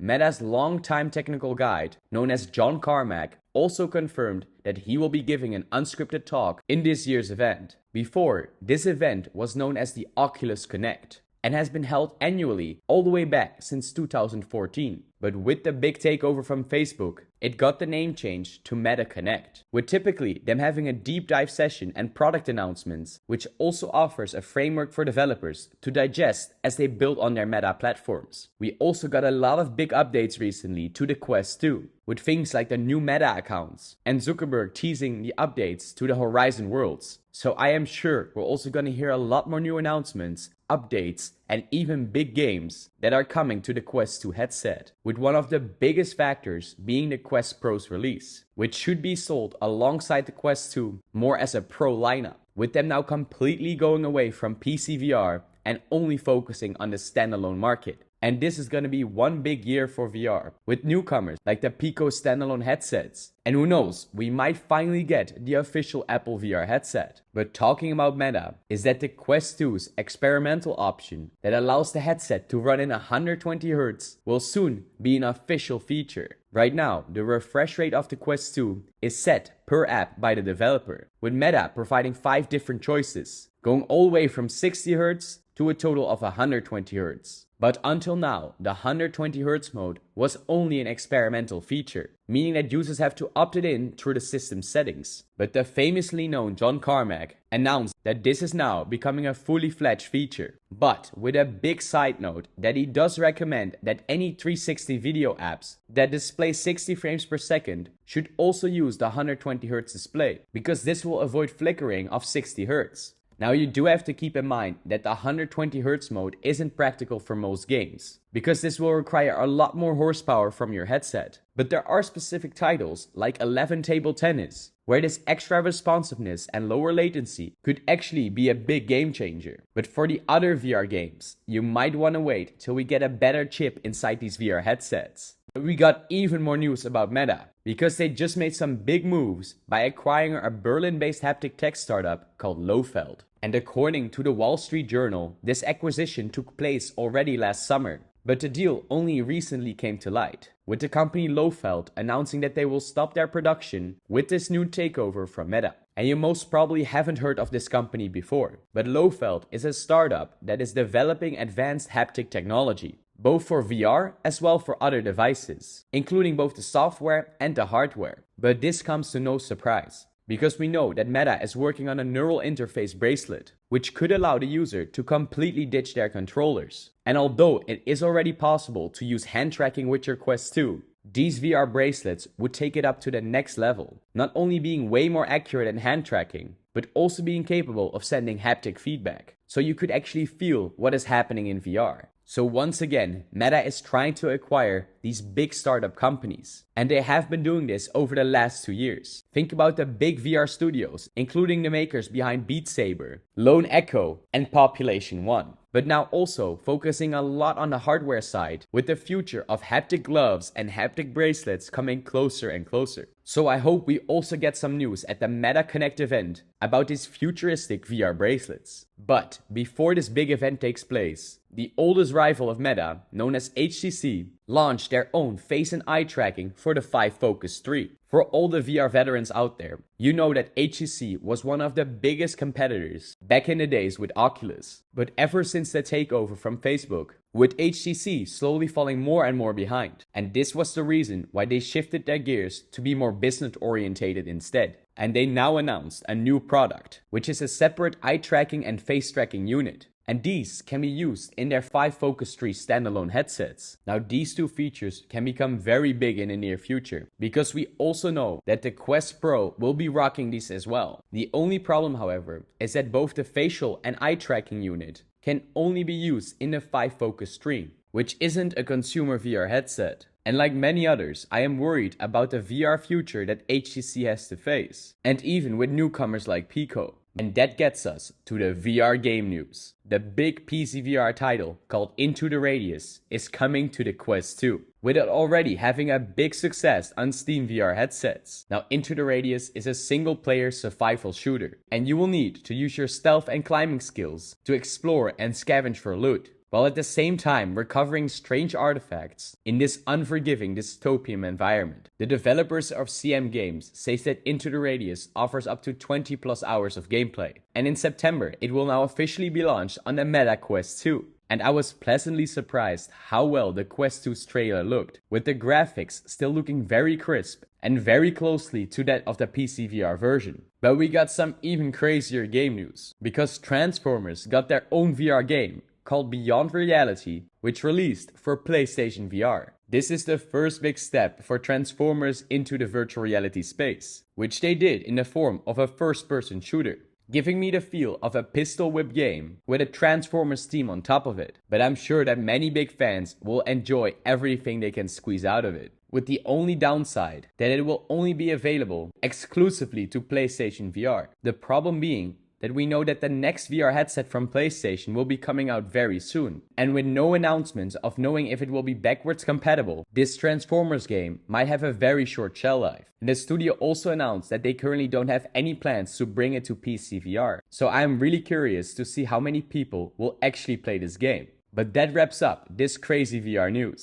Meta's longtime technical guide, known as John Carmack, also confirmed that he will be giving an unscripted talk in this year's event. Before, this event was known as the Oculus Connect and has been held annually all the way back since 2014. But with the big takeover from Facebook, it got the name changed to Meta Connect, with typically them having a deep dive session and product announcements, which also offers a framework for developers to digest as they build on their Meta platforms. We also got a lot of big updates recently to the Quest 2, with things like the new Meta accounts, and Zuckerberg teasing the updates to the Horizon worlds. So I am sure we're also gonna hear a lot more new announcements, updates, and even big games that are coming to the Quest 2 headset, with one of the biggest factors being the Quest Pro's release, which should be sold alongside the Quest 2 more as a Pro lineup, with them now completely going away from PC VR and only focusing on the standalone market. And this is going to be one big year for VR, with newcomers like the Pico standalone headsets. And who knows, we might finally get the official Apple VR headset. But talking about Meta, is that the Quest 2's experimental option that allows the headset to run in 120Hz will soon be an official feature. Right now, the refresh rate of the Quest 2 is set per app by the developer, with Meta providing 5 different choices, going all the way from 60Hz to a total of 120Hz. But until now, the 120Hz mode was only an experimental feature, meaning that users have to opt it in through the system settings. But the famously known John Carmack announced that this is now becoming a fully fledged feature. But with a big side note that he does recommend that any 360 video apps that display 60 frames per second should also use the 120Hz display, because this will avoid flickering of 60Hz. Now you do have to keep in mind that the 120Hz mode isn't practical for most games, because this will require a lot more horsepower from your headset. But there are specific titles like 11 Table Tennis, where this extra responsiveness and lower latency could actually be a big game changer. But for the other VR games, you might want to wait till we get a better chip inside these VR headsets. But we got even more news about Meta, because they just made some big moves by acquiring a Berlin-based haptic tech startup called Lofeld. And according to the Wall Street Journal, this acquisition took place already last summer. But the deal only recently came to light, with the company Lofeld announcing that they will stop their production with this new takeover from Meta. And you most probably haven't heard of this company before, but Lofeld is a startup that is developing advanced haptic technology, both for VR as well for other devices, including both the software and the hardware. But this comes to no surprise, because we know that Meta is working on a neural interface bracelet, which could allow the user to completely ditch their controllers. And although it is already possible to use hand tracking with your Quest 2, these VR bracelets would take it up to the next level, not only being way more accurate in hand tracking, but also being capable of sending haptic feedback, so you could actually feel what is happening in VR. So once again, Meta is trying to acquire these big startup companies, and they have been doing this over the last 2 years. Think about the big VR studios, including the makers behind Beat Saber, Lone Echo, and Population 1. But now also focusing a lot on the hardware side, with the future of haptic gloves and haptic bracelets coming closer and closer. So I hope we also get some news at the Meta Connect event about these futuristic VR bracelets. But before this big event takes place, the oldest rival of Meta, known as HTC, launched their own face and eye tracking for the Vive Focus 3. For all the VR veterans out there, you know that HTC was one of the biggest competitors back in the days with Oculus. But ever since the takeover from Facebook, with HTC slowly falling more and more behind. And this was the reason why they shifted their gears to be more business orientated instead. And they now announced a new product, which is a separate eye tracking and face tracking unit. And these can be used in their Vive Focus 3 standalone headsets. Now these two features can become very big in the near future, because we also know that the Quest Pro will be rocking these as well. The only problem, however, is that both the facial and eye tracking unit can only be used in the Vive Focus 3, which isn't a consumer VR headset. And like many others, I am worried about the VR future that HTC has to face, and even with newcomers like Pico. And that gets us to the VR game news. The big PC VR title called Into the Radius is coming to the Quest 2, with it already having a big success on Steam VR headsets. Now Into the Radius is a single player survival shooter, and you will need to use your stealth and climbing skills to explore and scavenge for loot. while at the same time recovering strange artifacts in this unforgiving dystopian environment. The developers of CM Games say that Into the Radius offers up to 20 plus hours of gameplay, and in September it will now officially be launched on the Meta Quest 2. And I was pleasantly surprised how well the Quest 2's trailer looked, with the graphics still looking very crisp and very closely to that of the PC VR version. But we got some even crazier game news, because Transformers got their own VR game called VRelity, which released for PlayStation VR. This is the first big step for Transformers into the virtual reality space, which they did in the form of a first-person shooter, giving me the feel of a pistol whip game with a Transformers theme on top of it. But I'm sure that many big fans will enjoy everything they can squeeze out of it, with the only downside that it will only be available exclusively to PlayStation VR. The problem being that we know that the next VR headset from PlayStation will be coming out very soon, and with no announcements of knowing if it will be backwards compatible, this Transformers game might have a very short shelf life. And the studio also announced that they currently don't have any plans to bring it to PC VR, so I'm really curious to see how many people will actually play this game. But that wraps up this crazy VR news.